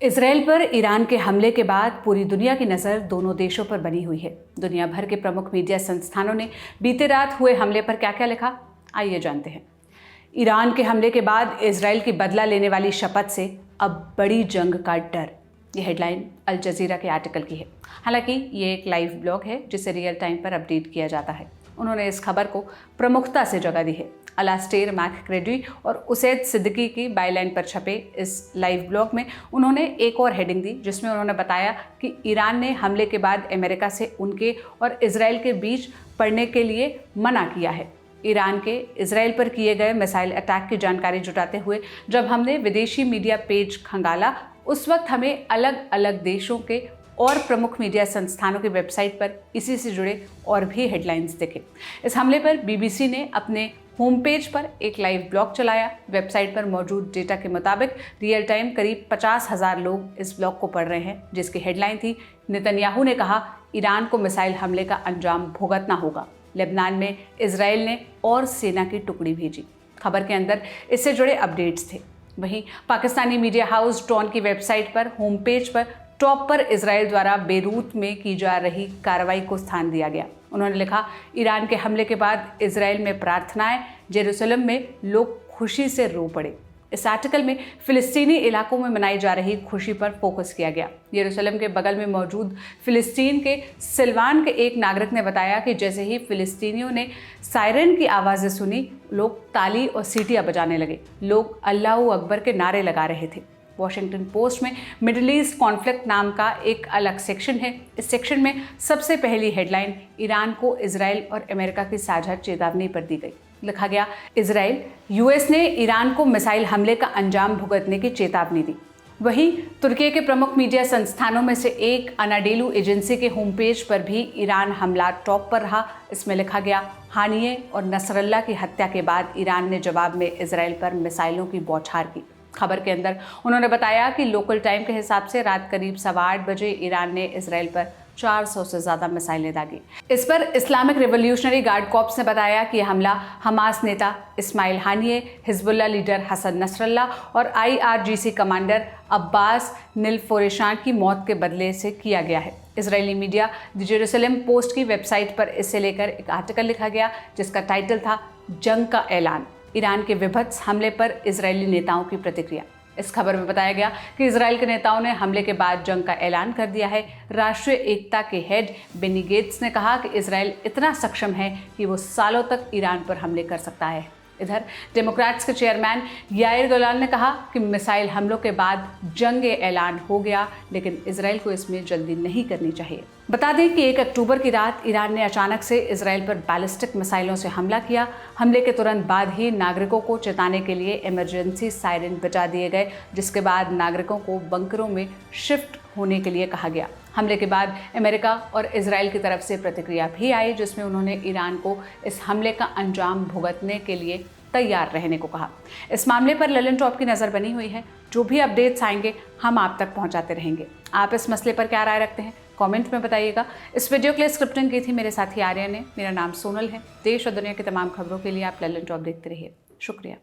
Israel पर Iran के हमले के बाद पूरी दुनिया की नज़र दोनों देशों पर बनी हुई है। दुनिया भर के प्रमुख मीडिया संस्थानों ने बीते रात हुए हमले पर क्या क्या लिखा, आइए जानते हैं। ईरान के हमले के बाद इसराइल की बदला लेने वाली शपथ से अब बड़ी जंग का डर, ये हेडलाइन अल जजीरा के आर्टिकल की है। हालांकि ये एक लाइव ब्लॉग है जिसे रियल टाइम पर अपडेट किया जाता है। उन्होंने इस खबर को प्रमुखता से जगह दी है। अलास्टेर मैकक्रेडी और उसैद सिद्दीकी की बायलाइन पर छपे इस लाइव ब्लॉग में उन्होंने एक और हेडिंग दी, जिसमें उन्होंने बताया कि ईरान ने हमले के बाद अमेरिका से उनके और इसराइल के बीच पड़ने के लिए मना किया है। ईरान के इसराइल पर किए गए मिसाइल अटैक की जानकारी जुटाते हुए जब हमने विदेशी मीडिया पेज खंगाला, उस वक्त हमें अलग अलग देशों के और प्रमुख मीडिया संस्थानों की वेबसाइट पर इसी से जुड़े और भी हेडलाइंस दिखे। इस हमले पर बीबीसी ने अपने होम पेज पर एक लाइव ब्लॉग चलाया। वेबसाइट पर मौजूद डेटा के मुताबिक रियल टाइम करीब 50,000 लोग इस ब्लॉग को पढ़ रहे हैं, जिसकी हेडलाइन थी, नेतन्याहू ने कहा ईरान को मिसाइल हमले का अंजाम भुगतना होगा। लेबनान में इसराइल ने और सेना की टुकड़ी भेजी। खबर के अंदर इससे जुड़े अपडेट्स थे। वहीं पाकिस्तानी मीडिया हाउस डॉन की वेबसाइट पर होम पेज पर टॉप पर इसराइल द्वारा बेरूत में की जा रही कार्रवाई को स्थान दिया गया। उन्होंने लिखा, ईरान के हमले के बाद इसराइल में प्रार्थनाएं, जेरूसलम में लोग खुशी से रो पड़े। इस आर्टिकल में फिलिस्तीनी इलाकों में मनाई जा रही खुशी पर फोकस किया गया। यरूशलेम के बगल में मौजूद फिलिस्तीन के सिलवान के एक नागरिक ने बताया कि जैसे ही फिलिस्तीनियों ने सायरन की आवाज़ें सुनी, लोग ताली और सीटियां बजाने लगे। लोग अल्लाहू अकबर के नारे लगा रहे थे। वॉशिंगटन पोस्ट में मिडिल ईस्ट कॉन्फ्लिक्ट नाम का एक अलग सेक्शन है। इस सेक्शन में सबसे पहली हेडलाइन ईरान को इसराइल और अमेरिका की साझा चेतावनी पर दी गई। लिखा गया, इसराइल, यूएस ने ईरान को मिसाइल हमले का अंजाम भुगतने की चेतावनी दी। वहीं तुर्की के प्रमुख मीडिया संस्थानों में से एक अनाडेलू एजेंसी के होम पेज पर भी ईरान हमला टॉप पर रहा। इसमें लिखा गया, हानिये और नसरल्ला की हत्या के बाद ईरान ने जवाब में इसराइल पर मिसाइलों की बौछार की। खबर के अंदर उन्होंने बताया कि लोकल टाइम के हिसाब से रात करीब 8:15 बजे ईरान ने इसराइल पर 400 से ज़्यादा मिसाइलें दागी। इस पर इस्लामिक रिवोल्यूशनरी गार्ड कॉर्प्स ने बताया कि यह हमला हमास नेता Ismail Haniyeh, Hezbollah leader Hassan Nasrallah और IRGC कमांडर अब्बास निलफोरेशान की मौत के बदले से किया गया है। Israeli media the Jerusalem Post की वेबसाइट पर इससे लेकर एक आर्टिकल लिखा गया, जिसका टाइटल था, जंग का ऐलान, ईरान के विभत्स हमले पर इजरायली नेताओं की प्रतिक्रिया। इस खबर में बताया गया कि इजराइल के नेताओं ने हमले के बाद जंग का ऐलान कर दिया है। राष्ट्रीय एकता के हेड बेनी गेट्स ने कहा कि इजराइल इतना सक्षम है कि वो सालों तक ईरान पर हमले कर सकता है। इधर डेमोक्रेट्स के चेयरमैन याइर गोलान ने कहा कि मिसाइल हमलों के बाद जंग ऐलान हो गया, लेकिन इजराइल को इसमें जल्दी नहीं करनी चाहिए। बता दें कि 1 अक्टूबर की रात ईरान ने अचानक से इजराइल पर बैलिस्टिक मिसाइलों से हमला किया। हमले के तुरंत बाद ही नागरिकों को चेताने के लिए इमरजेंसी सायरन बजा दिए गए, जिसके बाद नागरिकों को बंकरों में शिफ्ट होने के लिए कहा गया। हमले के बाद अमेरिका और इजराइल की तरफ से प्रतिक्रिया भी आई, जिसमें उन्होंने ईरान को इस हमले का अंजाम भुगतने के लिए तैयार रहने को कहा। इस मामले पर ललन टॉप की नज़र बनी हुई है। जो भी अपडेट्स आएंगे हम आप तक पहुंचाते रहेंगे। आप इस मसले पर क्या राय रखते हैं, कमेंट में बताइएगा। इस वीडियो के लिए स्क्रिप्टिंग की थी मेरे साथी आर्या ने। मेरा नाम सोनल है। देश और दुनिया की तमाम खबरों के लिए आप ललन टॉप देखते रहिए। शुक्रिया।